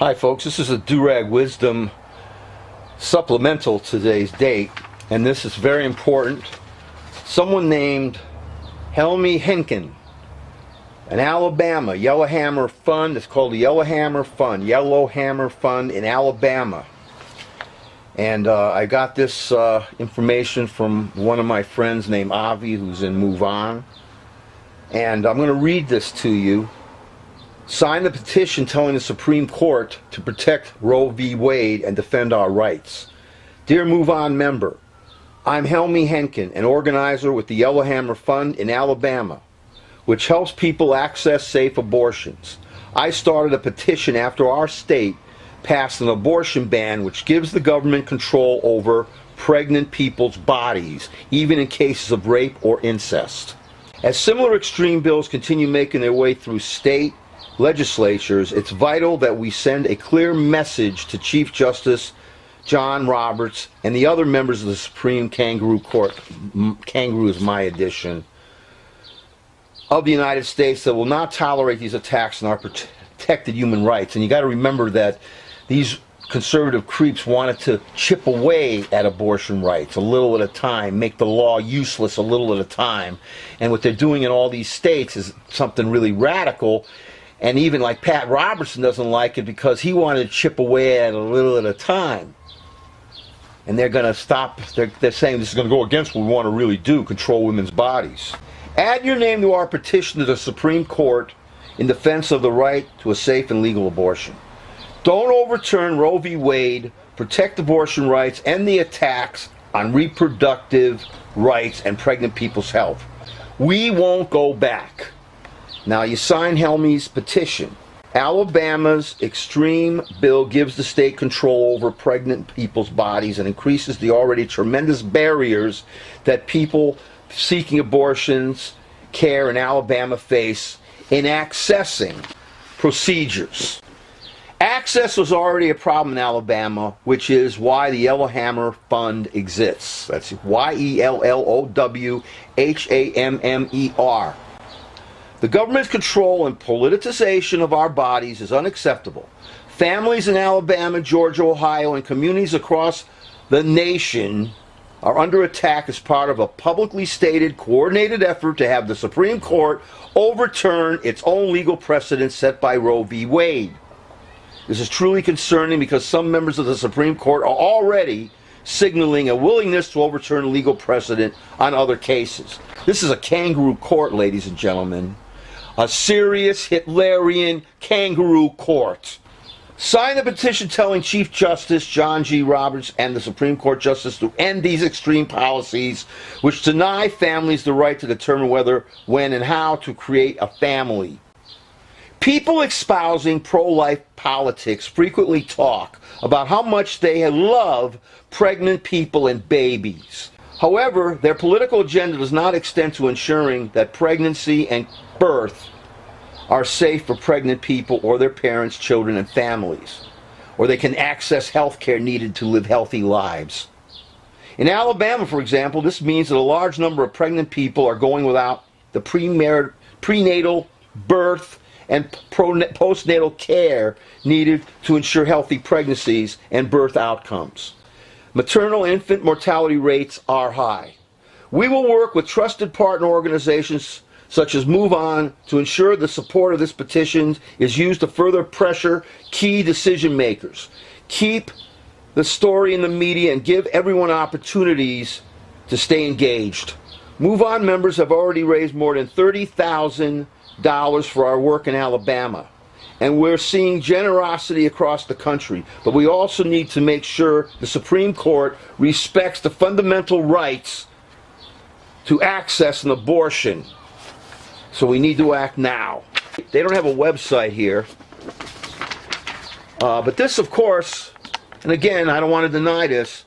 Hi folks, this is a Durag Wisdom supplemental to today's date, and this is very important. Someone named Helmi Henkin, an Alabama Yellowhammer Fund. It's called the Yellowhammer Fund in Alabama. And I got this information from one of my friends named Avi, who's in Move On. And I'm going to read this to you. Sign the petition telling the Supreme Court to protect Roe v. Wade and defend our rights. Dear Move On member, I'm Helmi Henkin, an organizer with the Yellowhammer Fund in Alabama, which helps people access safe abortions. I started a petition after our state passed an abortion ban which gives the government control over pregnant people's bodies, even in cases of rape or incest. As similar extreme bills continue making their way through state legislatures, it's vital that we send a clear message to Chief Justice John Roberts and the other members of the Supreme Kangaroo Court, Kangaroo is my addition, of the United States that will not tolerate these attacks on our protected human rights. And you got to remember that these conservative creeps wanted to chip away at abortion rights a little at a time, make the law useless a little at a time. And what they're doing in all these states is something really radical. And even like Pat Robertson doesn't like it because he wanted to chip away at it a little at a time. And they're going to stop, they're saying this is going to go against what we want to really do, control women's bodies. Add your name to our petition to the Supreme Court in defense of the right to a safe and legal abortion. Don't overturn Roe v. Wade, protect abortion rights, end the attacks on reproductive rights and pregnant people's health. We won't go back. Now you sign Helmi's petition. Alabama's extreme bill gives the state control over pregnant people's bodies and increases the already tremendous barriers that people seeking abortions care in Alabama face in accessing procedures. Access was already a problem in Alabama, which is why the Yellowhammer Fund exists. That's YELLOWHAMMER. The government's control and politicization of our bodies is unacceptable. Families in Alabama, Georgia, Ohio, and communities across the nation are under attack as part of a publicly stated, coordinated effort to have the Supreme Court overturn its own legal precedent set by Roe v. Wade. This is truly concerning because some members of the Supreme Court are already signaling a willingness to overturn legal precedent on other cases. This is a kangaroo court, ladies and gentlemen. A serious Hitlerian kangaroo court. Sign the petition telling Chief Justice John G. Roberts and the Supreme Court Justice to end these extreme policies which deny families the right to determine whether, when, and how to create a family. People espousing pro-life politics frequently talk about how much they love pregnant people and babies. However, their political agenda does not extend to ensuring that pregnancy and birth are safe for pregnant people or their parents, children, and families, or they can access health care needed to live healthy lives. In Alabama, for example, this means that a large number of pregnant people are going without the prenatal, birth, and postnatal care needed to ensure healthy pregnancies and birth outcomes. Maternal infant mortality rates are high. We will work with trusted partner organizations such as Move On to ensure the support of this petition is used to further pressure key decision makers. Keep the story in the media and give everyone opportunities to stay engaged. Move On members have already raised more than $30,000 for our work in Alabama. And we're seeing generosity across the country. But we also need to make sure the Supreme Court respects the fundamental rights to access an abortion. So we need to act now. They don't have a website here. But this, of course, and again, I don't want to deny this,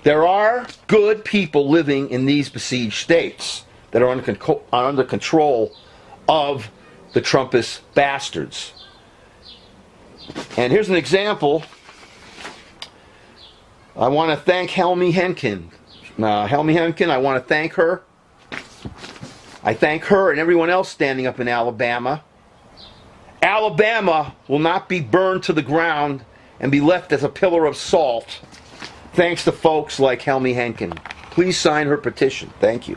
there are good people living in these besieged states that are under control of the Trumpist bastards. And here's an example. I want to thank Helmi Henkin. Helmi Henkin, I want to thank her. I thank her and everyone else standing up in Alabama. Alabama will not be burned to the ground and be left as a pillar of salt, thanks to folks like Helmi Henkin. Please sign her petition. Thank you.